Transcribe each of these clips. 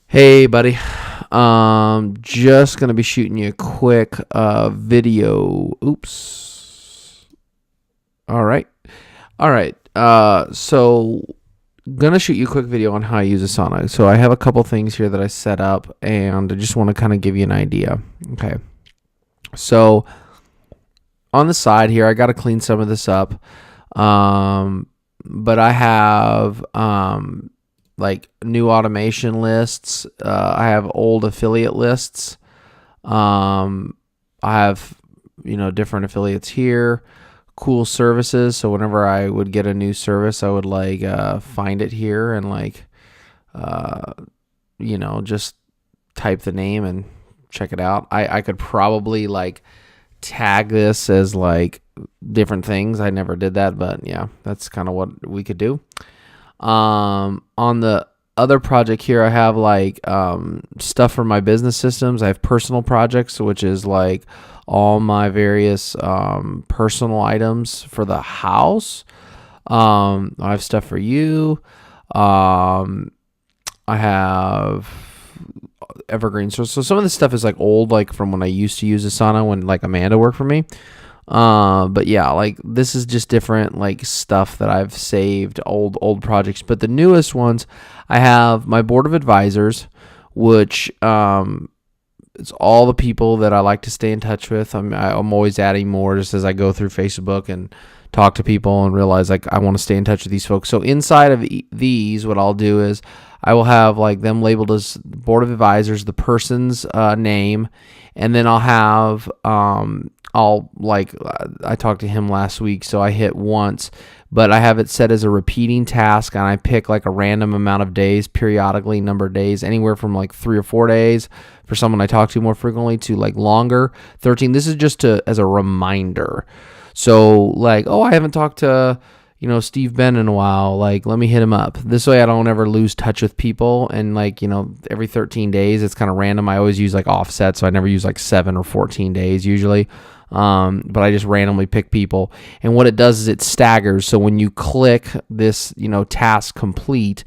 Hey, buddy. Just gonna be shooting you a quick video. Oops. All right. All right. So gonna shoot you a quick video on how I use Asana. So I have a couple things here that I set up, and I just want to kind of give you an idea. Okay. So on the side here, I got to clean some of this up. But I have like new automation lists. I have old affiliate lists. I have, different affiliates here, cool services. So whenever I would get a new service, I would find it here and just type the name and check it out. I could probably tag this as different things. I never did that, but yeah, that's kind of what we could do. On the other project here, I have stuff for my business systems. I have personal projects, which is all my various personal items for the house. I have stuff for you. I have evergreen. So some of this stuff is old, from when I used to use Asana when Amanda worked for me. But yeah, this is just different stuff that I've saved, old projects. But the newest ones, I have my board of advisors, which it's all the people that I like to stay in touch with. I'm always adding more just as I go through Facebook and talk to people and realize I want to stay in touch with these folks. So inside of these, what I'll do is I will have them labeled as board of advisors, the person's name, and then I'll have I talked to him last week, so I hit once, but I have it set as a repeating task, and I pick a random amount of days, periodically number of days, anywhere from 3 or 4 days for someone I talk to more frequently to longer, 13. This is just as a reminder. So I haven't talked to Steve Ben in a while, let me hit him up. This way I don't ever lose touch with people, and every 13 days it's kind of random. I always use offset, so I never use 7 or 14 days usually. But I just randomly pick people, and what it does is it staggers. So when you click this, task complete,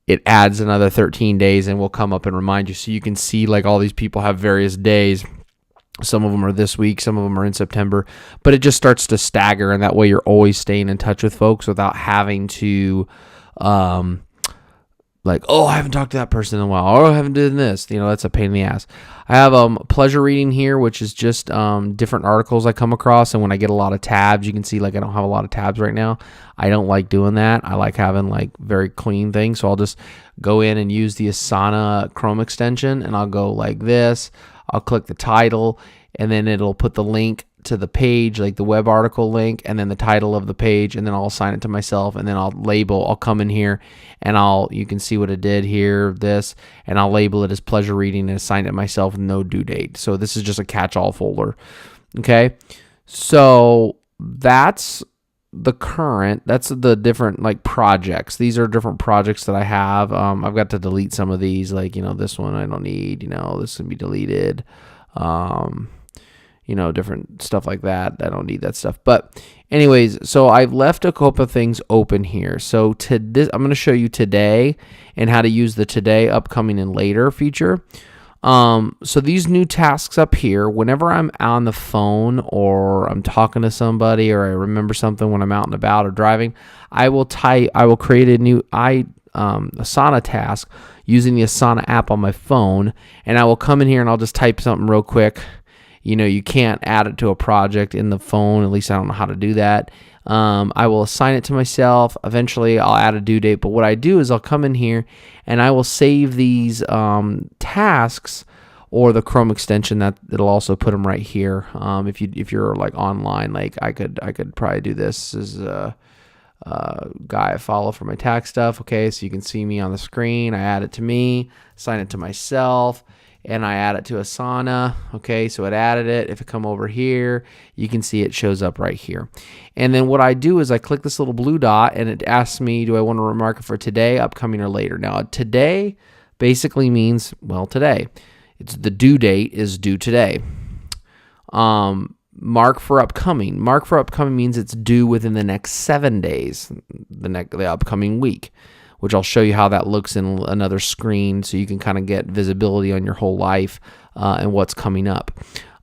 it adds another 13 days and will come up and remind you. So you can see all these people have various days. Some of them are this week, some of them are in September, but it just starts to stagger, and that way you're always staying in touch with folks without having to, I haven't talked to that person in a while, or I haven't done this. That's a pain in the ass. I have pleasure reading here, which is just different articles I come across, and when I get a lot of tabs, you can see I don't have a lot of tabs right now. I don't like doing that. I like having very clean things, so I'll just go in and use the Asana Chrome extension, and I'll go like this. I'll click the title, and then it'll put the link to the page, the web article link, and then the title of the page, and then I'll assign it to myself, and then I'll come in here, and you can see what it did here, and I'll label it as pleasure reading and assign it myself with no due date. So this is just a catch-all folder. Okay, so that's the different projects. These are different projects that I have. I've got to delete some of these, this one I don't need, this can be deleted. Different stuff like that. I don't need that stuff. But anyways, so I've left a couple of things open here. So I'm going to show you today and how to use the today, upcoming, and later feature. So these new tasks up here, whenever I'm on the phone or I'm talking to somebody or I remember something when I'm out and about or driving, I will create a new Asana task using the Asana app on my phone, and I will come in here and I'll just type something real quick. You can't add it to a project in the phone. At least I don't know how to do that. I will assign it to myself. Eventually, I'll add a due date. But what I do is I'll come in here and I will save these tasks, or the Chrome extension it'll also put them right here. If you're online, I could probably do this. This is a guy I follow for my tax stuff. Okay, so you can see me on the screen. I add it to me, assign it to myself, and I add it to Asana. Okay, so it added it. If it come over here, you can see it shows up right here. And then what I do is I click this little blue dot, and it asks me, do I want to remark it for today, upcoming, or later? Now, today basically means, today. It's the due date is due today. Mark for upcoming. Mark for upcoming means it's due within the next 7 days, the upcoming week, which I'll show you how that looks in another screen so you can kind of get visibility on your whole life and what's coming up.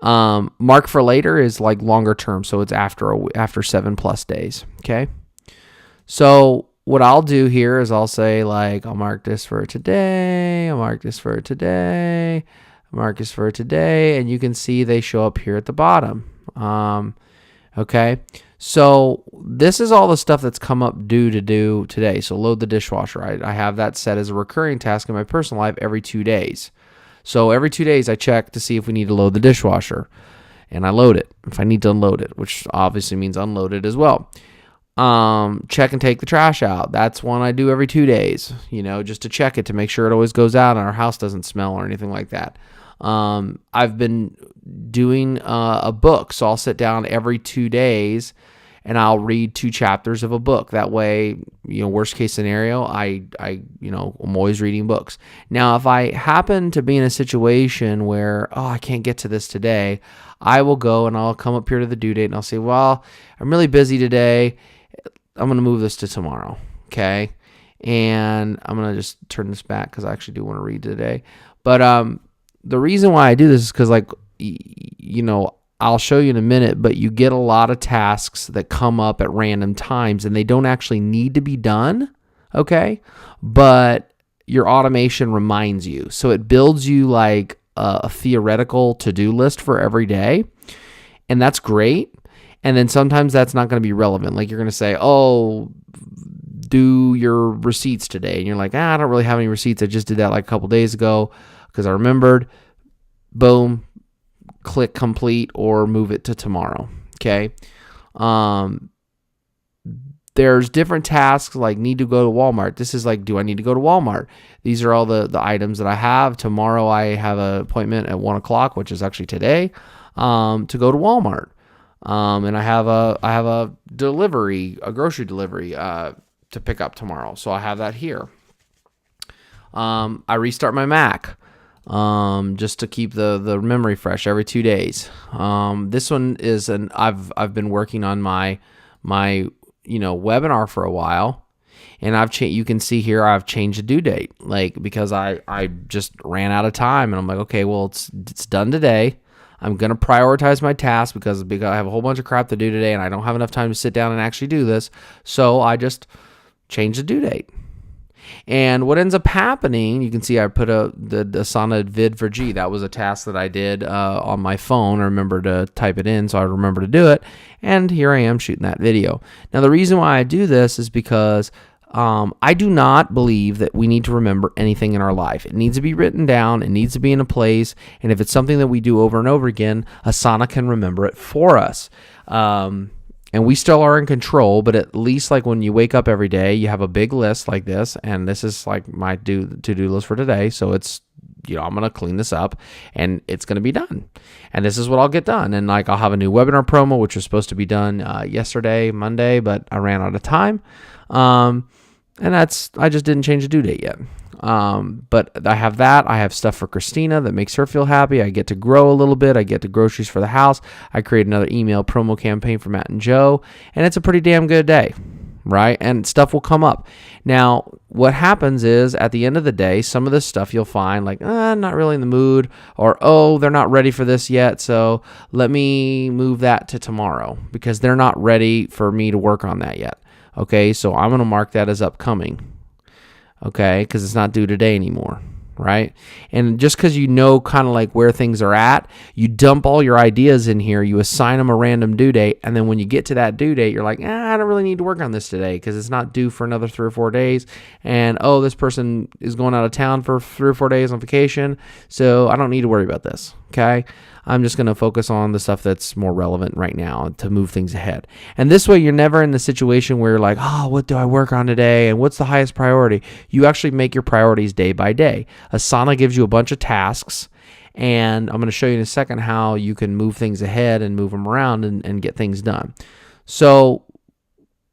Mark for later is like longer term, so it's after 7+ days. Okay. So what I'll do here is I'll say like, I'll mark this for today. I'll mark this for today. I'll mark this for today. And you can see they show up here at the bottom. Okay. So this is all the stuff that's come up due to do today. So load the dishwasher. I have that set as a recurring task in my personal life every 2 days. So every 2 days I check to see if we need to load the dishwasher, and I load it if I need to unload it, which obviously means unload it as well. Check and take the trash out. That's one I do every 2 days, just to check it, to make sure it always goes out and our house doesn't smell or anything like that. I've been doing a book, so I'll sit down every 2 days and I'll read 2 chapters of a book. That way, worst case scenario, I'm always reading books. Now, if I happen to be in a situation where, I can't get to this today, I will go and I'll come up here to the due date and I'll say, well, I'm really busy today. I'm going to move this to tomorrow. Okay. And I'm going to just turn this back because I actually do want to read today. But, the reason why I do this is because, I'll show you in a minute, but you get a lot of tasks that come up at random times and they don't actually need to be done, okay? But your automation reminds you. So it builds you like a theoretical to-do list for every day, and that's great. And then sometimes that's not going to be relevant. Like you're going to say, do your receipts today. And you're like, I don't really have any receipts. I just did that like a couple days ago because I remembered. Boom. Click complete or move it to tomorrow. Okay. There's different tasks like need to go to Walmart. This is like, do I need to go to Walmart? These are all the items that I have. Tomorrow I have an appointment at 1:00, which is actually today, to go to Walmart. And I have a grocery delivery, to pick up tomorrow. So I have that here. I restart my Mac. Just to keep the memory fresh every 2 days. This one is I've been working on my webinar for a while, and you can see here I've changed the due date, because I just ran out of time, and I'm like, okay, well it's done today. I'm gonna prioritize my tasks because I have a whole bunch of crap to do today, and I don't have enough time to sit down and actually do this. So I just changed the due date. And what ends up happening, you can see I put the Asana vid for G. That was a task that I did on my phone. I remember to type it in, so I remember to do it. And here I am shooting that video. Now, the reason why I do this is because I do not believe that we need to remember anything in our life. It needs to be written down. It needs to be in a place. And if it's something that we do over and over again, Asana can remember it for us. And we still are in control, but at least like when you wake up every day, you have a big list like this, and this is like my to-do list for today. So it's, I'm going to clean this up and it's going to be done. And this is what I'll get done. And like, I'll have a new webinar promo, which was supposed to be done yesterday, Monday, but I ran out of time. And I just didn't change the due date yet. But I have that. I have stuff for Christina that makes her feel happy. I get to grow a little bit. I get the groceries for the house. I create another email promo campaign for Matt and Joe, and it's a pretty damn good day, right? And stuff will come up. Now, what happens is at the end of the day, some of this stuff you'll find like, I'm not really in the mood, or, they're not ready for this yet. So let me move that to tomorrow because they're not ready for me to work on that yet. Okay. So I'm going to mark that as upcoming. Okay, because it's not due today anymore, right? And just because kind of like where things are at, you dump all your ideas in here, you assign them a random due date, and then when you get to that due date, you're like, I don't really need to work on this today because it's not due for another 3 or 4 days, and this person is going out of town for 3 or 4 days on vacation, so I don't need to worry about this, okay? I'm just going to focus on the stuff that's more relevant right now to move things ahead. And this way, you're never in the situation where you're like, what do I work on today? And what's the highest priority? You actually make your priorities day by day. Asana gives you a bunch of tasks. And I'm going to show you in a second how you can move things ahead and move them around and get things done. So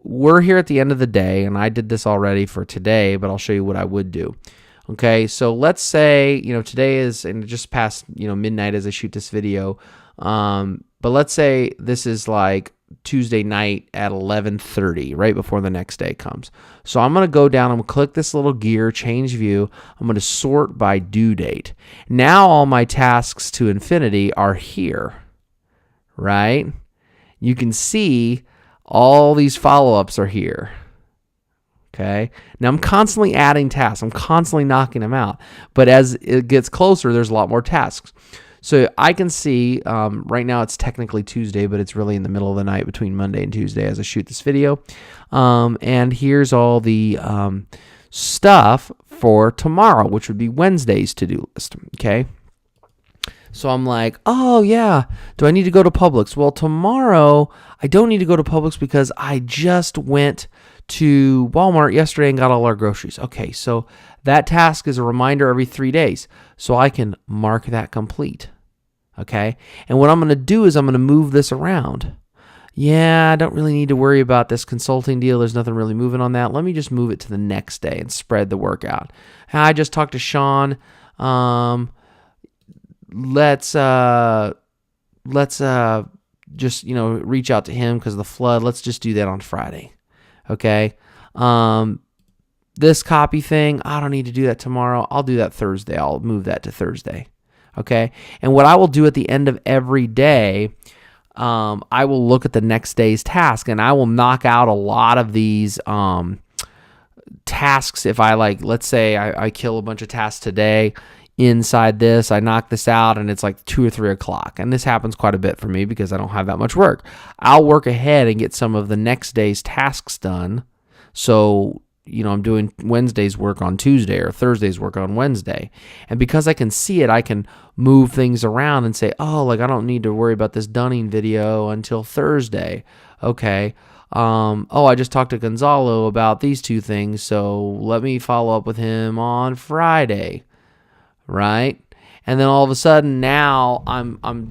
we're here at the end of the day, and I did this already for today, but I'll show you what I would do. Okay, so let's say, today is, and just past, midnight as I shoot this video, but let's say this is like Tuesday night at 11:30, right before the next day comes. So I'm going to go down, I'm going to click this little gear, change view. I'm going to sort by due date. Now all my tasks to infinity are here, right? You can see all these follow-ups are here. Okay. Now I'm constantly adding tasks. I'm constantly knocking them out. But as it gets closer, there's a lot more tasks. So I can see right now it's technically Tuesday, but it's really in the middle of the night between Monday and Tuesday as I shoot this video. And here's all the stuff for tomorrow, which would be Wednesday's to-do list. Okay. So I'm like, oh yeah, do I need to go to Publix? Well, tomorrow I don't need to go to Publix because I just went to Walmart yesterday and got all our groceries. Okay, so that task is a reminder every 3 days. So I can mark that complete. Okay, and what I'm going to do is I'm going to move this around. Yeah, I don't really need to worry about this consulting deal. There's nothing really moving on that. Let me just move it to the next day and spread the work out. I just talked to Sean. Let's just, reach out to him because of the flood. Let's just do that on Friday. Okay. This copy thing, I don't need to do that tomorrow. I'll do that Thursday. I'll move that to Thursday. Okay. And what I will do at the end of every day, I will look at the next day's task and I will knock out a lot of these, tasks. If I let's say I kill a bunch of tasks today inside this, I knock this out and it's like 2 or 3 o'clock. And this happens quite a bit for me because I don't have that much work. I'll work ahead and get some of the next day's tasks done. So, I'm doing Wednesday's work on Tuesday or Thursday's work on Wednesday. And because I can see it, I can move things around and say, oh, I don't need to worry about this Dunning video until Thursday. Okay. I just talked to Gonzalo about these 2 things. So let me follow up with him on Friday. Right? And then all of a sudden now I'm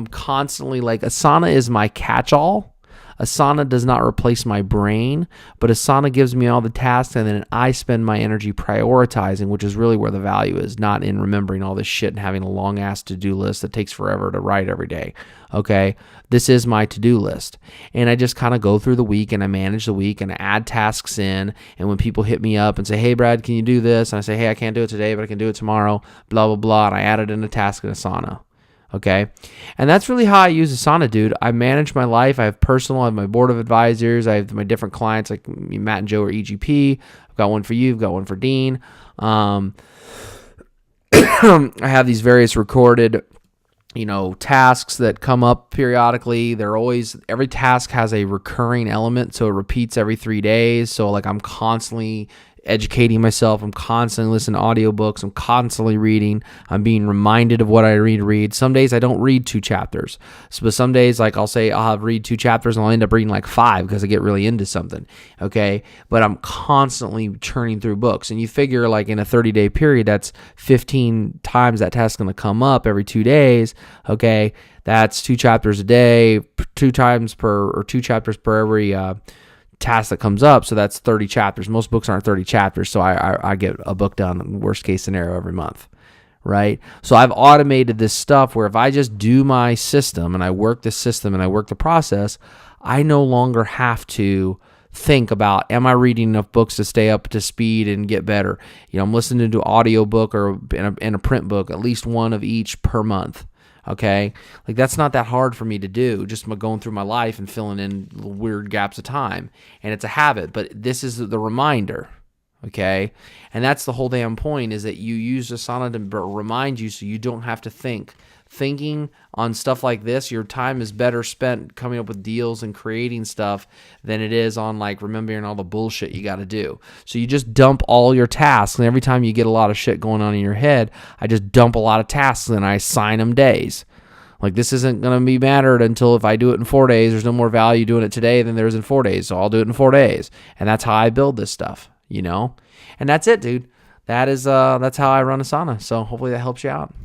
constantly Asana is my catch-all. Asana does not replace my brain, but Asana gives me all the tasks and then I spend my energy prioritizing, which is really where the value is, not in remembering all this shit and having a long ass to-do list that takes forever to write every day. Okay? This is my to-do list. And I just kind of go through the week and I manage the week and I add tasks in. And when people hit me up and say, hey, Brad, can you do this? And I say, hey, I can't do it today, but I can do it tomorrow, blah, blah, blah. And I add it in a task in Asana. Okay. And that's really how I use Asana, dude. I manage my life. I have personal, I have my board of advisors. I have my different clients like Matt and Joe are EGP. I've got one for you. I've got one for Dean. I have these various recorded, tasks that come up periodically. Every task has a recurring element. So it repeats every 3 days. So I'm constantly educating myself. I'm constantly listening to audiobooks. I'm constantly reading. I'm being reminded of what I need to read. Some days I don't read 2 chapters. But some days I'll say I'll have read 2 chapters and I'll end up reading 5 because I get really into something. Okay. But I'm constantly churning through books. And you figure in a 30-day period, that's 15 times that task going to come up every 2 days. Okay. That's 2 chapters a day, 2 chapters per every, task that comes up. So that's 30 chapters. Most books aren't 30 chapters. So I get a book done, worst case scenario, every month. Right. So I've automated this stuff where if I just do my system and I work the system and I work the process, I no longer have to think about, am I reading enough books to stay up to speed and get better? I'm listening to an audio book or in a print book, at least one of each per month. Okay. That's not that hard for me to do, just going through my life and filling in weird gaps of time. And it's a habit, but this is the reminder. Okay. And that's the whole damn point, is that you use Asana to remind you so you don't have to think. Thinking on stuff like this, your time is better spent coming up with deals and creating stuff than it is on remembering all the bullshit you got to do. So you just dump all your tasks, and every time you get a lot of shit going on in your head, I just dump a lot of tasks and I assign them days. This isn't going to be mattered until if I do it in 4 days, there's no more value doing it today than there is in 4 days. So I'll do it in 4 days. And that's how I build this stuff, And that's it, dude. That's how I run Asana. So hopefully that helps you out.